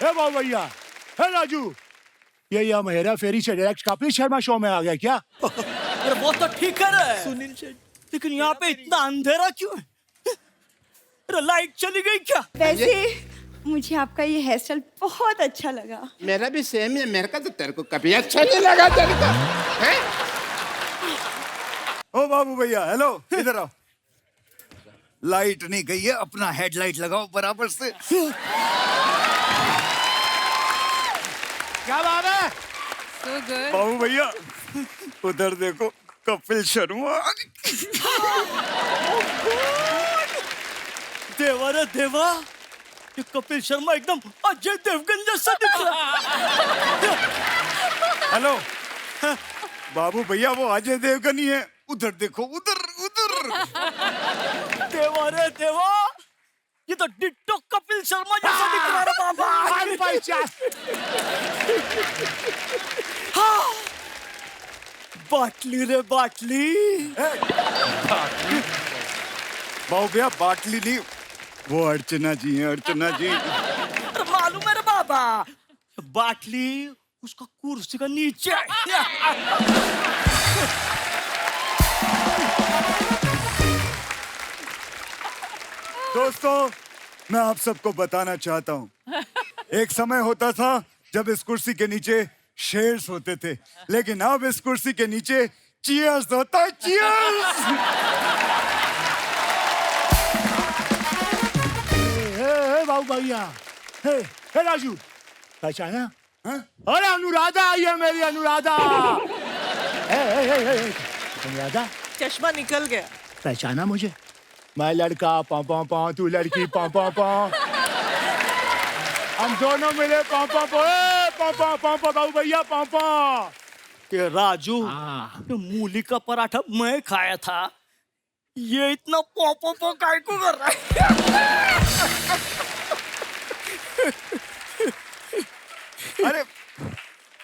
हे बाबू भैया, हे राजू, ये यहाँ हेरा फेरी से डायरेक्ट कपिल शर्मा शो में आ गया क्या? अरे वो तो ठीक है रे सुनील शेट्टी, लेकिन यहाँ पे इतना अंधेरा क्यों है? अरे लाइट चली गई क्या? वैसे मुझे आपका ये हेयर स्टाइल बहुत अच्छा लगा। मेरा भी सेम है। मेरे का तो तेरे को कभी अच्छा नहीं लगा तेरे को, हैं? ओ बाबू भैया, हेलो, इधर आओ। लाइट नहीं गई है, अपना हेडलाइट लगाओ बराबर से। क्या बात है? बाबू भैया, उधर देखो, कपिल शर्मा। देवा रे देवा, ये कपिल शर्मा एकदम अजय देवगन जैसा दिख रहा। हेलो, बाबू भैया, वो अजय देवगन ही है। उधर देखो, उधर उधर। देवा रे देवा, ये तो डिट्टो कपिल शर्मा जैसा दिख रहा है बाबा। हाँ, बाटली रे बाटली। बाबू भैया, बाटली नहीं, वो अर्चना जी हैं, अर्चना जी। अरे मालूम है रे बाबा, बाटली उसका कुर्सी का नीचे है। दोस्तों, मैं आप सबको बताना चाहता हूँ, एक समय होता था जब इस कुर्सी के नीचे शेर्स होते थे, लेकिन अब इस कुर्सी के नीचे चीयर्स होता है। चीयर्स। हे बाबू भैया, हे राजू, पहचाना? हाँ? अरे अनुराधा आई है, मेरी अनुराधा। अनुराधा, चश्मा निकल गया। पहचाना मुझे? मैं लड़का पौ पौ पौ, तू लड़की पौ पौ पौ, हम दोनों मिले पौ पौ पौ, पौ पौ पौ पौ, बाबू भैया पौ पौ। ये राजू, ये मूली का पराठा मैं खाया था, ये इतना पॉपो पो काय को कर रहा है? अरे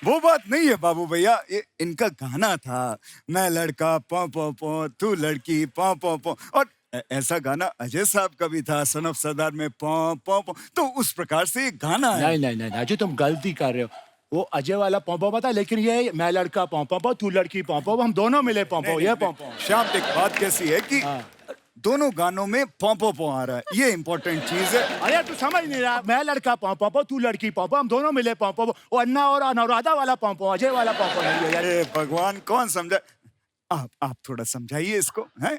वो बात नहीं है बाबू भैया, ये इनका गाना था, मैं लड़का पौ पौ पौ, तू लड़की पौ पौ पौ। और ऐसा गाना अजय साहब का भी था, सन ऑफ सरदार में पौ पौ पौ। तो उस प्रकार से ये गाना है। नहीं नहीं नहीं राजू, तुम गलती कर रहे हो। वो अजय वाला पौ पौ था, लेकिन ये मैं लड़का पौ पौ पौ, तू लड़की पौ पौ, हम दोनों मिले पौ पौ, ये पौ पौ। श्याम, एक बात कैसी है कि दोनों गानों में पौ पौ पौ आ रहा है, ये इम्पोर्टेंट चीज है। अरे तू समझ नहीं रहा, मैं लड़का पौ पौ पौ, तू लड़की पौ पौ, हम दोनों मिले पौ पौ। वो अन्ना और अनुराधा वाला पौ पौ, अजय वाला पौ पौ नहीं है यार। अरे भगवान, कौन समझा? आप थोड़ा समझाइए इसको, हैं?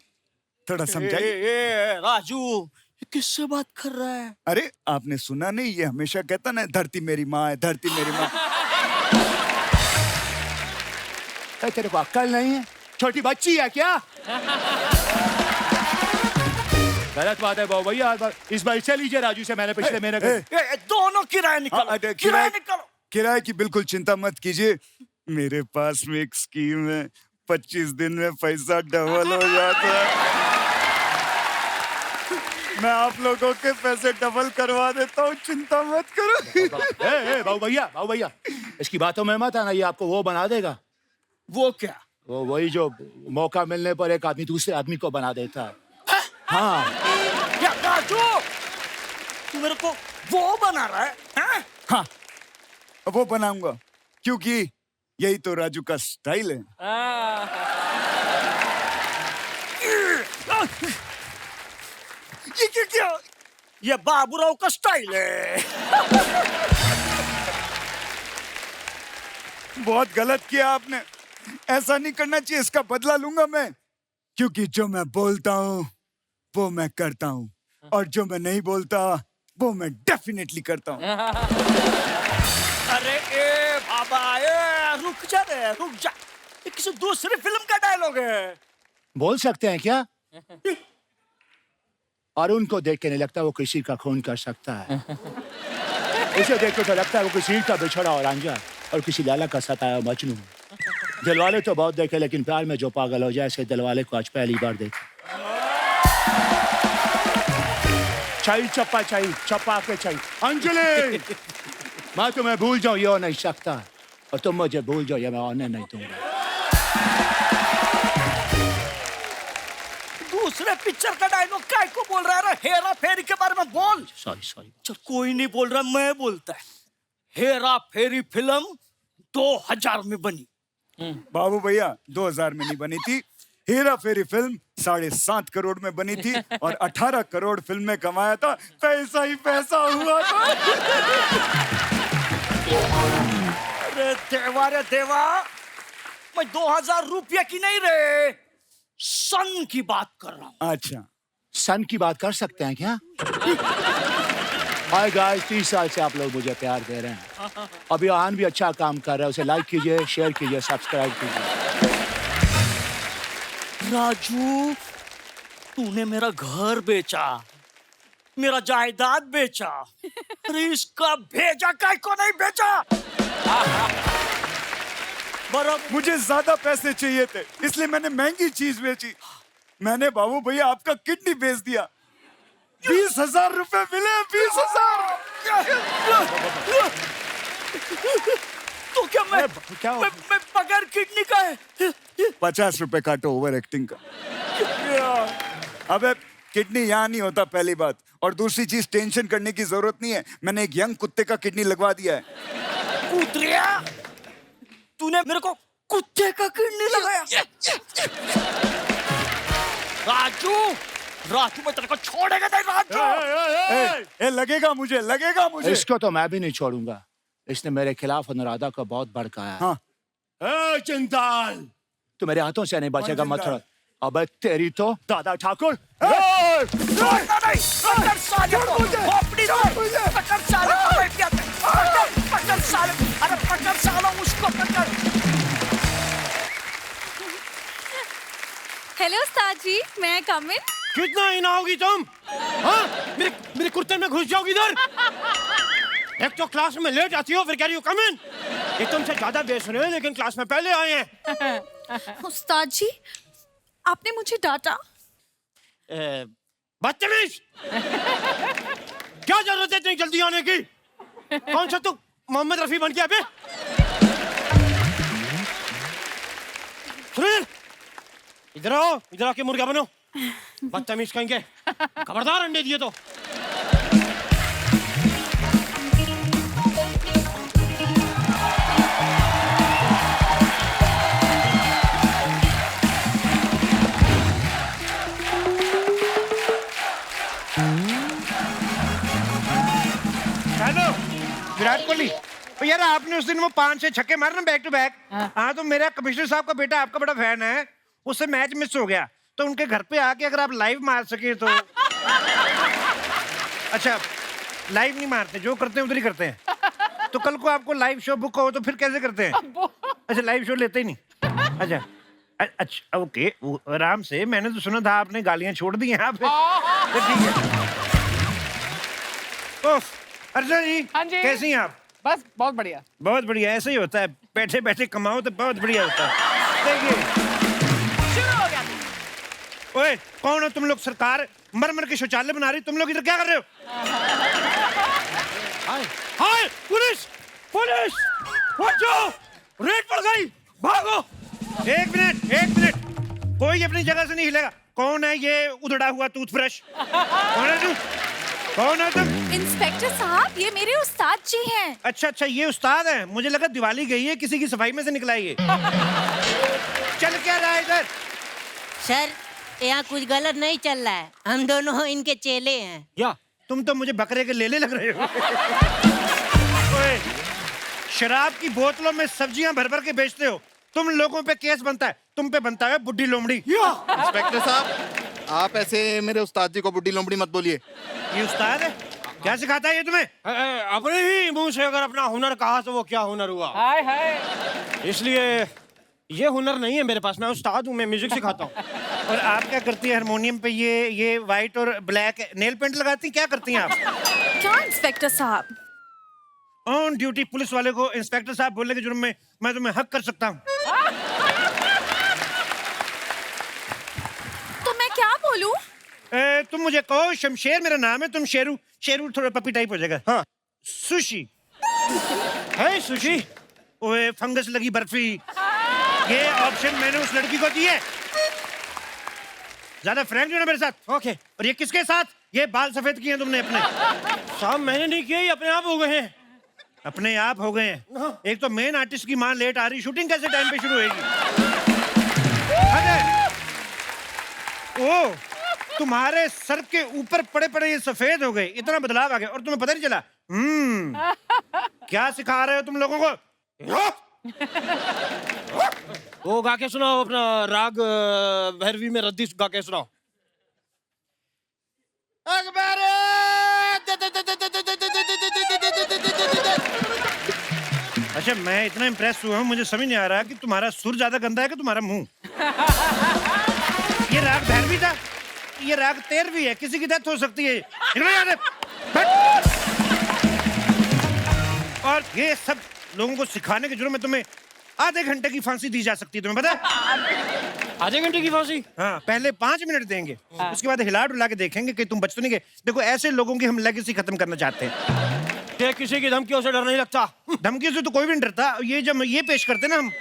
थोड़ा समझाइए। राजू, ये किससे बात कर रहा है? अरे आपने सुना नहीं, ये हमेशा कहता ना, धरती मेरी माँ है, धरती मेरी माँ। तेरे को अक्ल नहीं है? छोटी बच्ची है क्या? गलत बात है बाबू भैया, इस बार इससे लीजिए राजू से, मैंने पिछले महीने दोनों किराए निकालो, किराए निकालो। किराए की बिल्कुल चिंता मत कीजिए, मेरे पास में एक स्कीम है, 25 दिन में पैसा डबल हो जाता है। मैं आप लोगों के पैसे डबल करवा देता हूँ, चिंता मत करो। बाबू भैया, इसकी बातों में मत आना, ये आपको वो बना देगा। वो क्या? वो वही जो मौका मिलने पर एक आदमी दूसरे आदमी को बना देता है। हाँ। क्या राजू, तू मेरे को वो बना रहा है? हैं? हाँ, वो बनाऊंगा, क्योंकि यही तो राजू का स्टाइल है। ये क्या? ये बाबूराव का स्टाइल है। बहुत गलत किया आपने, ऐसा नहीं करना चाहिए, इसका बदला लूंगा मैं, क्योंकि जो मैं बोलता हूँ वो मैं करता हूँ, और जो मैं नहीं बोलता वो मैं डेफिनेटली करता हूँ। अरे ए बाबा, रुक जा रे, रुक जा, ये किसी दूसरी फिल्म का डायलॉग है। बोल सकते हैं क्या? और उनको देख के नहीं लगता वो किसी का खून कर सकता है। इसे देख के तो लगता है वो किसी का बिछड़ा और रांझा और किसी लाला का सताया मजनू। दिलवाले तो बहुत देखे, लेकिन प्यार में जो पागल हो जाए, ऐसे दिलवाले को आज पहली बार देखे। चाहिए चप्पा, चाहिए चप्पा के चाहिए। अंजलि, मैं तुम्हें भूल जाऊं ये हो नहीं सकता, और तुम मुझे भूल जाओ ये मैं होने नहीं दूंगा। दूसरे पिक्चर का डायलॉग काय को बोल रहा है? हेरा फेरी के बारे में बोल। सॉरी। चल, कोई नहीं बोल रहा, मैं बोलता है। हेरा फेरी फिल्म 2000 में बनी। बाबू भैया 2000 में नहीं बनी थी। हेरा फेरी फिल्म 7.5 करोड़ में बनी थी और 18 करोड़ फिल्म में कमाया था। पैसा ही पैसा हुआ था। अरे देवा रे देवा, मैं 2000 रुपये की नहीं रे, सन की बात कर रहा हूँ। अच्छा, सन की बात कर सकते हैं क्या? हाय गाइस, 30 साल से आप लोग मुझे प्यार दे रहे हैं। अभी आन भी अच्छा काम कर रहा है, उसे लाइक कीजिए, शेयर कीजिए, सब्सक्राइब कीजिए। राजू, तूने मेरा घर बेचा, मेरा जायदाद बेचा, अरे इसका भेजा काय को नहीं बेचा? बराबर। मुझे ज्यादा पैसे चाहिए थे, इसलिए मैंने महंगी चीज बेची। मैंने बाबू भैया आपका किडनी बेच दिया। 20,000 रुपए मिले। 20,000। तो क्या मैं क्या हो- मैं बगैर किडनी का है? 50 रुपए काटो ओवर एक्टिंग का। अबे किडनी यहाँ नहीं होता, पहली बात। और दूसरी चीज, टेंशन करने की जरूरत नहीं है। मैंने एक यंग कुत्ते का किडनी लगवा दिया है। कुतरिया, तूने मेरे को कुत्ते का किडनी लगाया? राजू, राजू मैं तेरे को छोड़ेगा नहीं राजू। लगेगा मुझे। इसको तो मैं भी नहीं छोड़ूंगा। इसने मेरे खिलाफ अनुराधा को बहुत भड़काया। हाँ। चिंताल, तू मेरे हाथों से नहीं बचेगा, मत रह। अबे तेरी तो दादा ठाकुर। छोड़ना नहीं, पकड़ साले को, खोपड़ी तोड़, पकड़ साले को, बैठ गया, पकड़ साले, अरे पकड़ साला उसको पकड़। हेलो उस्ताद जी, मैं कम इन? कितना इनाओगी तुम? हाँ? मेरे कुर्ते में घुस जाओगी इधर। एक तो क्लास में लेट आती हो, फिर कह रही हो कम इन। ये तुमसे ज्यादा बेसुरे हैं, लेकिन क्लास में पहले आए हैं। उस्ताद जी, आपने मुझे डांटा। बदतमीज। क्या जरूरत है इतनी जल्दी आने की? कौन सा तू मोहम्मद रफी बन गया बे? सुनील, इधर आओ, इधर आके मुर्गा बनो। बदतमीज कहेंगे, खबरदार अंडे दिए तो। हेलो विराट कोहली। तो यार आपने उस दिन वो 5-6 छक्के मारे ना बैक टू बैक। हाँ, तो मेरा कमिश्नर साहब का बेटा आपका बड़ा फैन है, उससे मैच मिस हो गया, तो उनके घर पे आके अगर आप लाइव मार सके तो। अच्छा, लाइव नहीं मारते, जो करते हैं उधर ही करते हैं। तो कल को आपको लाइव शो बुक हो तो फिर कैसे करते हैं? अच्छा, लाइव शो लेते ही नहीं। अच्छा अच्छा, ओके, आराम से। मैंने तो सुना था आपने गालियां छोड़ दी हैं आप। तो ठीक है। ओफ, अर्जुन जी, हाँ जी। कैसी हैं आप? बस बहुत बढ़िया। बहुत बढ़िया, ऐसे ही होता है, बैठे बैठे कमाओ तो बहुत बढ़िया होता है। देखिए, शुरू हो गया। ओए कौन हो तुम लोग? सरकार मर मर के शौचालय बना रही, तुम लोग इधर क्या कर रहे हो? हाय, पुलिस, पुलिस, बचाओ, रेड पड़ गई, भागो। एक मिनट, कोई अपनी जगह से नहीं हिलेगा। कौन है ये उधड़ा हुआ टूथब्रश? कौन है तू? कौन है तुम? इंस्पेक्टर साहब, ये मेरे उस्ताद जी हैं। अच्छा, ये उस्ताद है। मुझे लगा दिवाली गई है, किसी की सफाई में से निकला है ये। चल क्या रहा है इधर? सर, यहाँ कुछ गलत नहीं चल रहा है, हम दोनों इनके चेले हैं। या तुम तो मुझे बकरे के लेले लग रहे हो। ओए, शराब की बोतलों में सब्जियां भर भर के बेचते हो। तुम लोगों पे केस बनता है, तुम पे बनता है बुड्ढी लोमड़ी। इंस्पेक्टर साहब, आप ऐसे मेरे उस्ताद जी को बुड्ढी लोमड़ी मत बोलिए। ये उस्ताद है? क्या सिखाता है ये तुम्हें? अपने ही मुंह से अगर अपना हुनर कहा तो वो क्या हुनर हुआ? हाय हाय। इसलिए ये हुनर नहीं है मेरे पास, मैं उस्ताद हूँ, मैं म्यूजिक सिखाता हूँ। और आप क्या करती है हारमोनियम पे? ये व्हाइट और ब्लैक नेल पेंट लगाती, क्या करती हैं आप? क्या इंस्पेक्टर साहब? ऑन ड्यूटी पुलिस वाले को इंस्पेक्टर साहब बोलने के जुर्म में मैं तुम्हें हक कर सकता हूँ। तो मैं क्या बोलूं? तुम मुझे कहो शमशेर मेरा नाम है, तुम शेरू। शेरू थोड़ा पपी टाइप हो जाएगा। हाँ, सुशी है सुशी। ओए फंगस लगी बर्फी, ये ऑप्शन मैंने उस लड़की को दी है। ज्यादा फ्रैंक ना मेरे साथ। ओके। और ये किसके साथ? ये बाल सफेद किए तुमने अपने? साहब मैंने नहीं किया, ये अपने आप हो गए हैं। अपने आप हो गए हैं। एक तो मेन आर्टिस्ट की माँ लेट आ रही, शूटिंग कैसे टाइम पे शुरू होएगी? अरे ओ, तुम्हारे सर के ऊपर पड़े पड़े ये सफेद हो गए, इतना बदलाव आ गया और तुम्हें पता नहीं चला? क्या सिखा रहे हो तुम लोगों को? वो गा के सुनाओ अपना राग भैरवी में रद्दी गा के सुनाओ। अच्छा, मैं इतना इम्प्रेस हुआ हूँ, मुझे समझ नहीं आ रहा कि तुम्हारा सुर ज्यादा गंदा है कि तुम्हारा मुंह। ये राग भैरवी था, ये राग तेरवी है, किसी की डेथ हो सकती है। और ये सब लोगों को सिखाने के जुर्म में तुम्हें आधे घंटे की फांसी दी जा सकती है, तुम्हें पता है? आधे घंटे की फांसी? हाँ, पहले 5 मिनट देंगे, उसके बाद हिला डुला के देखेंगे कि तुम बच तो नहीं गए। देखो, ऐसे लोगों की हम लेगेसी खत्म करना चाहते हैं। क्या किसी की धमकियों से डर नहीं लगता? धमकियों से तो कोई भी नहीं डरता। ये जब ये पेश करते ना हम,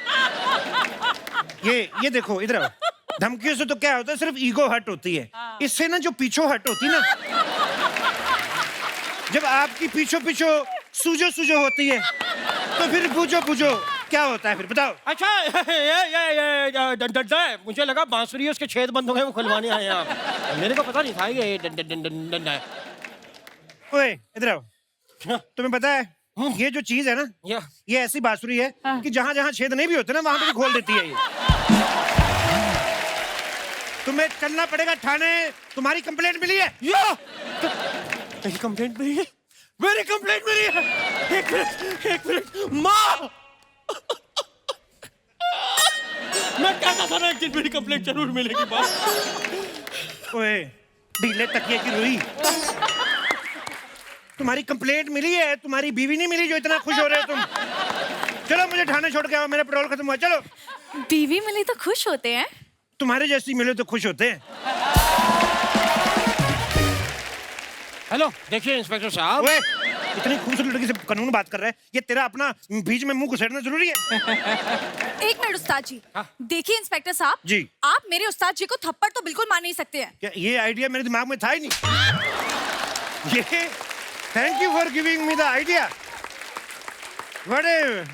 ये देखो इधर आओ। धमकियों से तो क्या होता है, सिर्फ ईगो हट होती है। इससे ना जो पीछो हट होती है ना, जब आपकी पीछो सूजो होती है, तो फिर पूछो क्या होता है फिर, बताओ। अच्छा, ये डंडा है। मुझे लगा बांसुरी उसके छेद बंद हो गए, वो खुलवाने आए हैं आप। मेरे को पता नहीं था ये डंडा है। ओए इधर आओ। तुम्हें पता है ये जो चीज है ना, ये ऐसी बांसुरी है कि जहां जहां छेद नहीं भी होते ना, वहां पे भी खोल देती है ये। तुम्हें चलना पड़ेगा थाने, तुम्हारी कंप्लेंट मिली है। मेरी कंप्लेंट मिली है? मेरी कंप्लेंट मिली है? एक मिनट माँ, मैं कहता था ना एक दिन मेरी कंप्लेंट जरूर मिलेगी माँ। ओए ढीले तकिए की रुई, तुम्हारी कंप्लेंट मिली है, तुम्हारी बीवी नहीं मिली जो इतना खुश हो रहे हो तुम। चलो मुझे थाने छोड़ के आओ, मेरा पेट्रोल खत्म हुआ। चलो। बीवी मिली तो खुश होते हैं? तुम्हारे जैसी मिले तो खुश होते हैं। हेलो, देखिए इंस्पेक्टर साहब। ओए, इतनी खूबसूरत लड़की से कानून बात कर रहा है, ये तेरा अपना बीच में मुंह घुसेड़ना जरूरी है? एक मिनट उस्ताद जी। देखिए इंस्पेक्टर साहब जी, आप मेरे उस्ताद जी को थप्पड़ तो बिल्कुल मार नहीं सकते हैं। क्या ये आइडिया मेरे दिमाग में था ही नहीं? ये thank you for giving me the idea. What A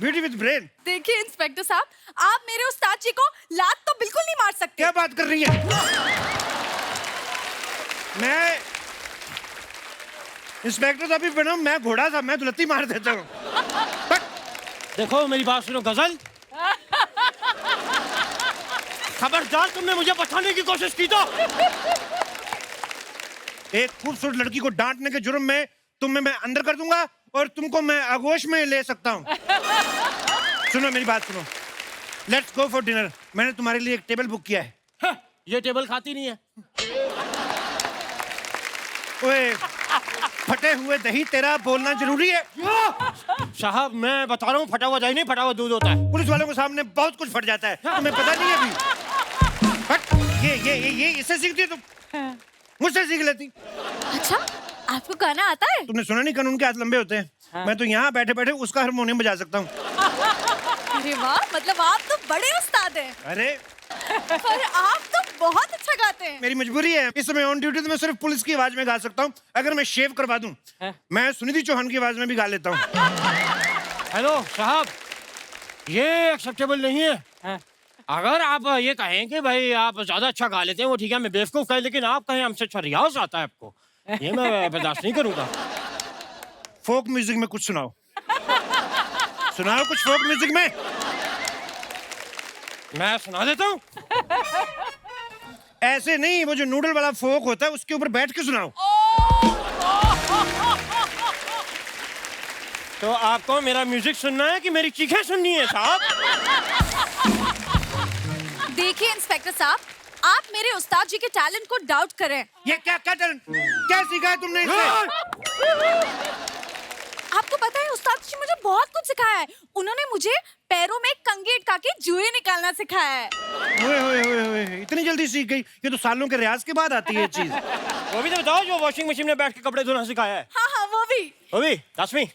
beauty with brain. देखिए इंस्पेक्टर साहब, आप मेरे उस्ताद जी को लात तो बिल्कुल नहीं मार सकते। क्या बात कर रही है? मैं इंस्पेक्टर साहब भी बना, मैं घोड़ा था, मैं दुलत्ती मार देता हूँ। देखो मेरी बात सुनो गजल, खबरदार तुमने मुझे बचाने की कोशिश की तो। एक खूबसूरत लड़की को डांटने के जुर्म में तुम्हें मैं अंदर कर दूंगा और तुमको मैं आगोश में ले सकता हूँ। सुनो मेरी बात सुनो, लेट्स गो फॉर डिनर। मैंने तुम्हारे लिए एक टेबल बुक किया है। ये टेबल खाती नहीं है। ओए, फटे हुए दही तेरा बोलना जरूरी है? साहब मैं बता रहा हूँ, फटा हुआ दही नहीं, फटा हुआ दूध होता है। पुलिस वालों के सामने बहुत कुछ फट जाता है, तुम्हें पता नहीं है अभी। फट, ये इससे सीखती है तुम, मुझसे सीख लेती। अच्छा, आपको गाना आता है? तुमने सुना नहीं कानून के हाथ लंबे होते हैं? मैं तो यहाँ बैठे बैठे उसका हारमोनियम बजा सकता हूँ। अरे वाह, मतलब आप तो बड़े उस्ताद हैं। अरे पर आप तो बहुत अच्छा गाते हैं। मेरी मजबूरी है, इस समय ऑन ड्यूटी तो मैं सिर्फ पुलिस की आवाज में गा सकता हूँ। अगर मैं शेव करवा दूं, मैं सुनिधि चौहान की आवाज में भी गा लेता हूँ। हेलो साहब, ये एक्सेप्टेबल नहीं है। अगर आप ये कहें कि भाई आप ज्यादा अच्छा गा लेते हैं, वो ठीक है, मैं बेवकूफ कहें, लेकिन आप कहें हमसे अच्छा रियाज आता है आपको, ये मैं बर्दाश्त नहीं करूंगा। फोक म्यूजिक में कुछ सुनाओ, सुनाओ कुछ फोक म्यूजिक में। मैं सुना देता हूँ। ऐसे नहीं, वो जो नूडल वाला फोक होता है उसके ऊपर बैठ के सुनाओ। तो आपको मेरा म्यूजिक सुनना है कि मेरी चीखें सुननी है साहब? देखिए इंस्पेक्टर साहब, आप मेरे उस्ताद जी के टैलेंट को डाउट करें। ये क्या टैलेंट, क्या सीखा है तुमने इससे? आपको पता है उस्ताद जी मुझे बहुत कुछ सिखाया है। उन्होंने मुझे पैरों में कंघी अटका के जुए निकालना सिखाया है। ओए ओए ओए ओए, इतनी जल्दी सीख गई? ये तो सालों के रियाज के बाद आती है ये चीज। वो भी तो बताओ जो वॉशिंग मशीन में बैठ के कपड़े धोना सिखाया है। हाँ हाँ, वो भी। दसवीं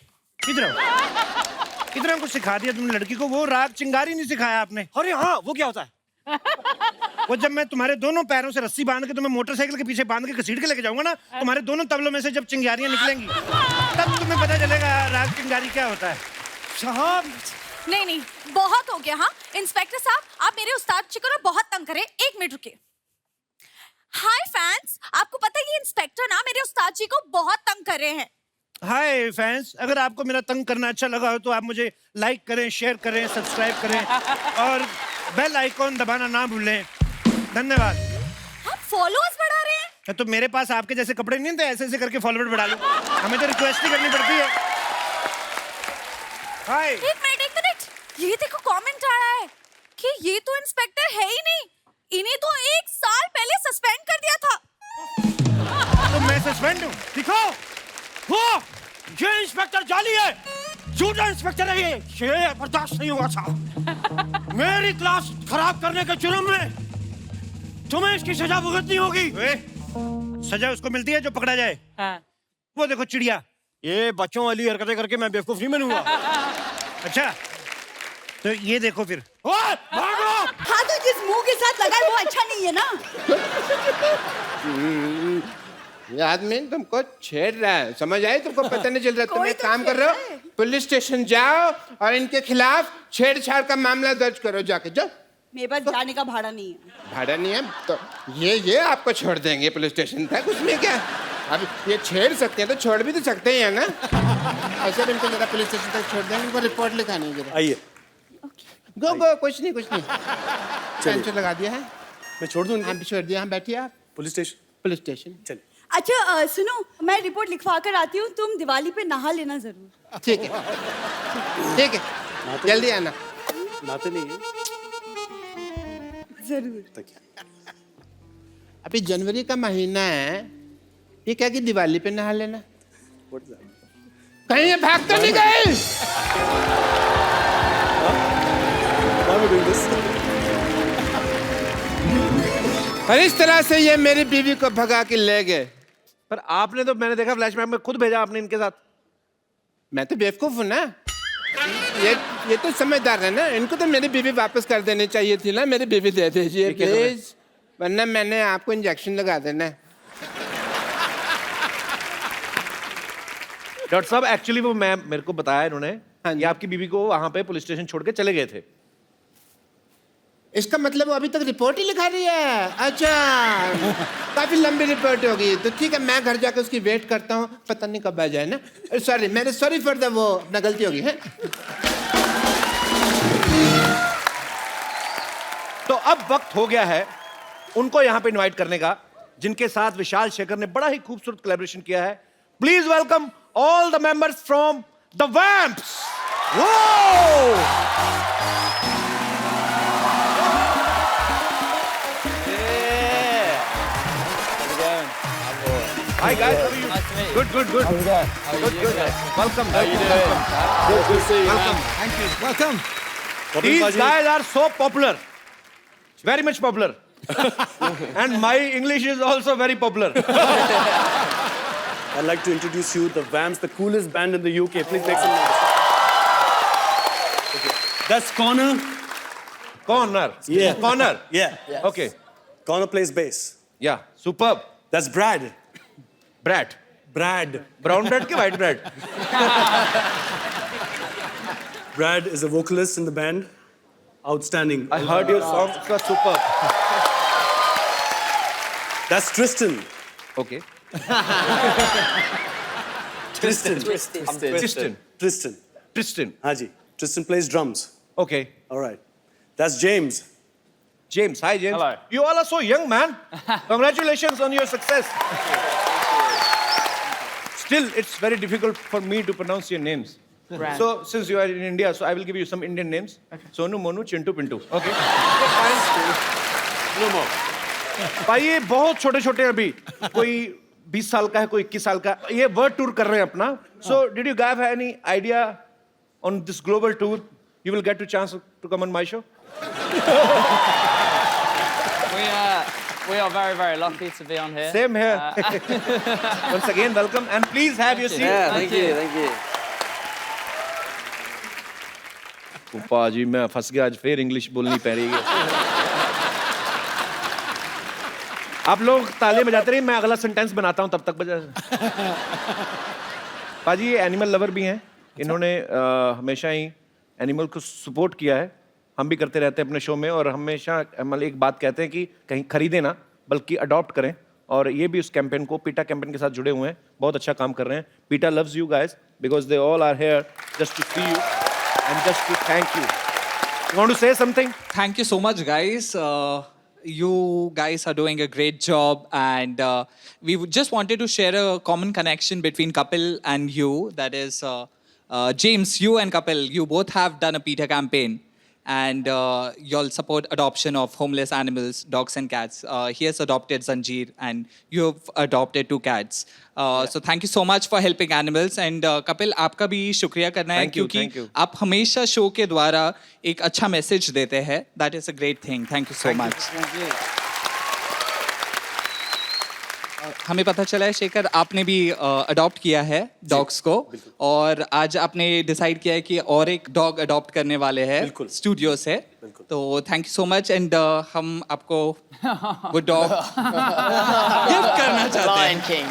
इतना कुछ सिखा दिया तुमने लड़की को, वो राग चिंगारी नहीं सिखाया आपने। अरे हाँ, वो क्या होता है? वो जब मैं तुम्हारे दोनों पैरों से रस्सी बांध के तुम्हें मोटरसाइकिल के पीछे बांध के घसीट के लेके जाऊंगा ना, तुम्हारे दोनों तबलों में से जब चिंगारियां निकलेंगी, तब तुम्हें पता चलेगा राग चिंगारी क्या होता है। साहब नहीं नहीं, बहुत हो गया। हाँ इंस्पेक्टर साहब, आप मेरे उस्ताद जी को ना बहुत तंग करे। 1 मिनट रुकिए। हाय फैंस, आपको पता है ये इंस्पेक्टर ना मेरे उस्ताद जी को बहुत तंग कर रहे हैं। हाय फैंस, अगर आपको मेरा तंग करना अच्छा लगा हो तो आप मुझे लाइक करें, शेयर करें, सब्सक्राइब करें और बेल आइकॉन दबाना ना भूलें। धन्यवाद। आप फॉलोअर्स बढ़ा रहे हैं? तो मेरे पास आपके जैसे कपड़े नहीं थे, ऐसे ऐसे करके फॉलोअर बढ़ा लो। हमें तो रिक्वेस्ट ही करनी पड़ती है। हाय। 1 मिनट, ये देखो कमेंट आया है कि ये तो इंस्पेक्टर है ही नहीं, इन्हें तो 1 साल पहले सस्पेंड कर दिया था। तो मैं सस्पेंड हूँ? दिखो, वो ये इंस्पेक्टर जाली है, झूठा इंस्पेक्टर है ये बर्दाश्त नहीं हुआ साहब। मेरी क्लास खराब करने के जुर्म में तुम्हें इसकी सजा भुगतनी होगी। सजा उसको मिलती है जो पकड़ा जाए। हाँ। वो देखो चिड़िया, ये बच्चों वाली हरकतें करके मैं बेवकूफ नहीं बनूंगा। अच्छा तो ये देखो फिर। ओए, भागो! हाँ तो जिस मुंह के साथ लगा है वो अच्छा नहीं है ना। ये आदमी तुमको छेड़ रहा है, समझ आई? तुमको पता नहीं चल रहा। तुम कोई एक तो काम कर छेड़ रहे रहा हो, है। पुलिस स्टेशन जाओ और इनके खिलाफ छेड़छाड़ का मामला दर्ज करो, जाके जाओ। मेरे पास जाने का भाड़ा नहीं है। भाड़ा नहीं है तो ये आपको छोड़ देंगे पुलिस स्टेशन तक, उसमें क्या। अब ये छेड़ सकते हैं तो छोड़ भी तो सकते हैं ना। ऐसे भी इनको जरा पुलिस स्टेशन तक छोड़ देंगे, इनको रिपोर्ट लिखानी है। आइए, गो गो, कुछ नहीं पेंशन लगा दिया है। मैं छोड़ दूं इनको? हाँ छोड़ दिया। हाँ बैठिए आप। Police station? पुलिस स्टेशन चलिए। अच्छा सुनो, मैं रिपोर्ट लिखवा कर आती हूँ, तुम दिवाली पे नहा लेना जरूर। ठीक है, ठीक है, जल्दी आना। नहाते नहीं है जरूर। अभी जनवरी का महीना है, ये क्या कि दिवाली पे नहा लेना? कहीं ये भाग तो नहीं गई? और इस तरह से ये मेरी बीवी को भगा के ले गए। पर आपने तो, मैंने देखा फ्लैशबैक में खुद भेजा आपने इनके साथ। मैं तो बेवकूफ हूँ ना। ये तो समझदार है ना। इनको तो मेरी बीवी वापस कर देनी चाहिए थी ना। मेरी बीवी दे दीजिए प्लीज, वरना मैंने आपको इंजेक्शन लगा देना है। डॉक्टर साहब एक्चुअली वो मैं मेरे को बताया इन्होंने हाँ जी। कि आपकी बीवी को वहां पे पुलिस स्टेशन छोड़ के चले गए थे। इसका मतलब वो अभी तक रिपोर्ट ही लिखा रही है? अच्छा, काफी लंबी रिपोर्ट होगी। तो ठीक है, मैं घर जाकर उसकी वेट करता हूँ, पता नहीं कब आ जाए ना। सॉरी, मेरे सॉरी फॉर द वो, अपना गलती होगी है। तो अब वक्त हो गया है उनको यहाँ पे इनवाइट करने का, जिनके साथ विशाल शेखर ने बड़ा ही खूबसूरत कोलैबोरेशन किया है। Please welcome all the members from the Vamps. Hi guys, how are you? Nice to meet you. Good. Good. Welcome. Good to see you. Welcome. Thank you. Welcome. These guys are so popular, very much popular, and my English is also very popular. I'd like to introduce you the Vamps, the coolest band in the UK. Please make some noise. Okay. That's Connor. Connor. Yeah. Connor. Yeah. Okay. Connor plays bass. Yeah. Superb. That's Brad. Brad. Brown bread ke white bread? Brad is a vocalist in the band. Outstanding. I heard your song was superb. That's Tristan. Okay. Tristan. Tristan. Haji. Tristan plays drums. Okay. All right. That's James. James. Hi, James. Hello. You all are so young, man. Congratulations on your success. Still, it's very difficult for me to pronounce your names. Brand. So, since you are in India, so I will give you some Indian names. Sonu, Monu, Chintu, Pintu. Okay. No more. भाई ये बहुत छोटे छोटे अभी, कोई 20 साल का है, कोई 21 साल का। ये वर्ल्ड टूर कर रहे हैं अपना। So, did you guys have any idea on this global tour? You will get a chance to come on my show. We are very, very lucky to be on here. Same here. Once again, welcome and please have your seat. Yeah, thank you. पाजी मैं फंस गया, आज फिर English बोलनी पड़ रही है। आप लोग ताली बजाते रहिए, मैं अगला सेंटेंस बनाता हूं, तब तक बजा। पाजी ये एनिमल लवर भी हैं। इन्होंने हमेशा ही एनिमल को सपोर्ट किया है। हम भी करते रहते हैं अपने शो में और हमेशा मतलब एक बात कहते हैं कि कहीं खरीदें ना बल्कि अडॉप्ट करें। और ये भी उस कैंपेन को पीटा कैंपेन के साथ जुड़े हुए हैं, बहुत अच्छा काम कर रहे हैं। Peeta loves you guys because they all are here just to see you and just to thank you. You want to say something? Thank you so much, guys. You guys are doing a great job, and we just wanted to share a common connection between Kapil and you. That is, James, you and Kapil, you both have done a PETA campaign, and you'll support adoption of homeless animals, dogs and cats. He has adopted Zanjeer, and you have adopted 2 cats. So thank you so much for helping animals. And Kapil, आपका भी शुक्रिया करना है क्योंकि आप हमेशा show के द्वारा एक अच्छा मैसेज देते हैं. That is a great thing. Thank you so much. हमें पता चला है शेखर आपने भी अडॉप्ट किया है डॉग्स को और आज आपने डिसाइड किया है कि और एक डॉग अडॉप्ट करने वाले हैं स्टूडियो से. तो thank you so much and हम आपको वो डॉग गिफ्ट करना चाहते हैं.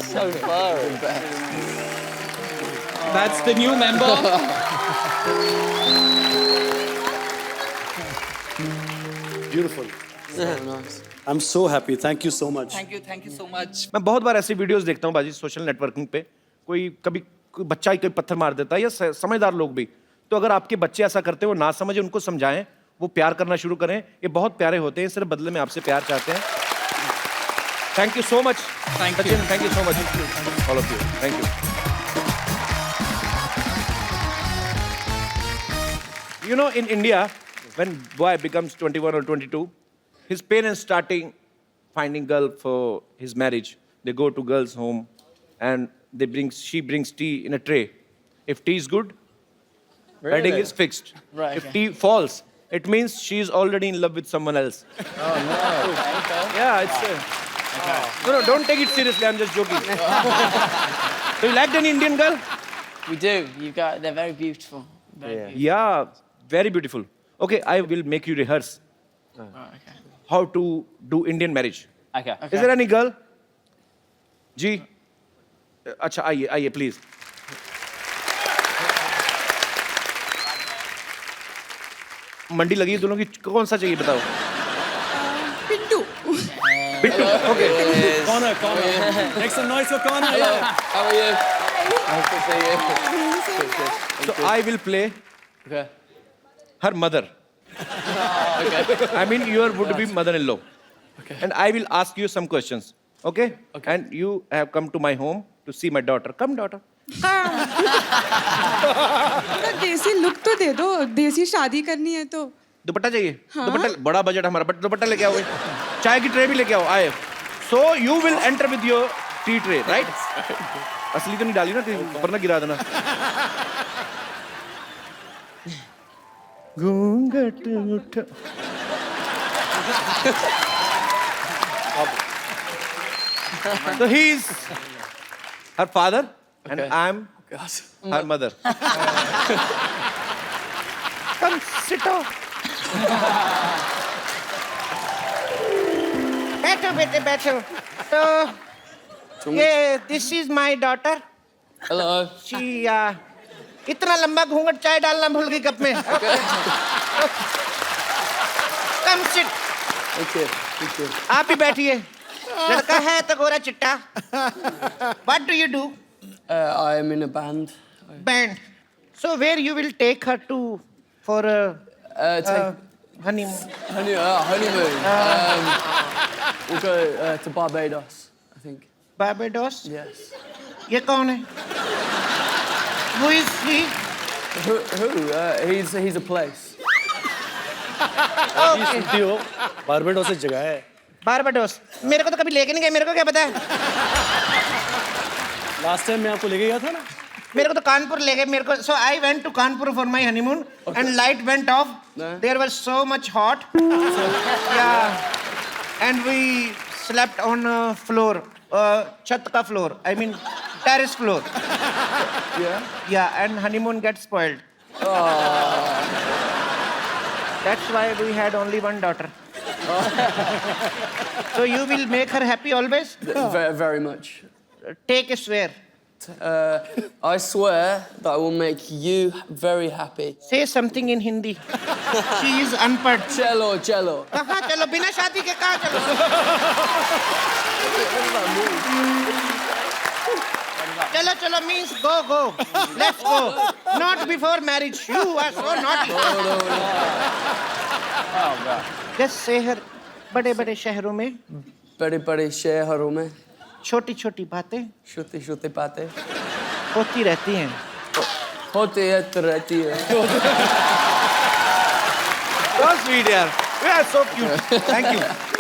So far. That's the new member. Beautiful. Nice. I'm so happy. Thank you so much. Thank you so much. मैं बहुत बार ऐसी वीडियोस देखता हूँ बाजी सोशल नेटवर्किंग पे. कोई बच्चा ही कोई पत्थर मार देता है या समझदार लोग भी. तो अगर आपके बच्चे ऐसा करते हैं वो ना समझे उनको समझाएं, वो प्यार करना शुरू करें. ये बहुत प्यारे होते हैं, सिर्फ बदले में आपसे प्यार चाहते हैं. Thank you so much. Thank you. Thank you so much. All of you. Thank you. You know, in India, when boy becomes 21 or 22, his parents starting finding girl for his marriage. They go to girl's home and she brings tea in a tray. If tea is good, wedding is fixed. Right. If tea falls, it means she is already in love with someone else. Oh no. Yeah, it's... No, don't take it seriously. I'm just joking. So you liked an Indian girl? We do. They're very beautiful. Very beautiful. Yeah, very beautiful. Okay, I will make you rehearse Okay. how to do Indian marriage. Okay. Is there any girl? जी, अच्छा आइए please. मंडी लगी है दोनों की, कौन सा चाहिए बताओ? Pintu. Bittu. Okay. Connor. Make some noise for Connor. Yeah. How are you? Nice to see you. So I will play Okay. her mother. Okay. I mean your would-be mother-in-law. Okay. And I will ask you some questions. Okay? And you have come to my home to see my daughter. Come, daughter. तो देसी look तो दे दो, देसी शादी करनी है तो. दुपट्टा चाहिए? दुपट्टा, बड़ा बजट हमारा, बट दुपट्टा लेके आओ. चाय की ट्रे भी लेके आओ. आए. So you will enter with your tea tray, right? असली तो नहीं डाली ना, वरना गिरा देना. घूंघट उठा. So he is her father and I'm her mother. Come sit down. बैठो बेटे बैठो. तो ये this is my daughter. Hello. She इतना लंबा घूंघट चाय डालना भूल गई कप में. Come sit. Okay. Thank you. आप भी बैठिए. लड़का है तो गोरा चिट्टा. What do you do? I am in a band. Band. So where you will take her to for honeymoon? Honeymoon. We'll go to Barbados, I think. Barbados? Yes. ये कौन है? Who is he? Who? He's a place. सुनती हो? Barbados एक जगह है. Barbados. मेरे को तो कभी लेके नहीं गए, मेरे को क्या पता है? Last time मैं आपको लेके गया था ना? मेरे को तो कानपुर ले गए मेरे को. So I went to Kanpur for my honeymoon and light went off. There was so much hot. Yeah. And we slept on floor. छत का floor. I mean Terrace floor. Yeah. Yeah, and honeymoon gets spoiled. That's why we had only one daughter. So you will make her happy always? Very, very much. Take a swear. I swear that I will make you very happy. Say something in Hindi. She is unpad. Cello, cello. कहाँ चलो बिना शादी के कहाँ चलो? चलो चलो means go. Let's go. Not before marriage. You are so naughty. Just say her. बड़े-बड़े शहरों में. बड़े-बड़े शहरों में. छोटी-छोटी बातें. छोटी-छोटी बातें. होती रहती हैं. होती रहती है. So sweet, yaar. You are so cute. Thank you.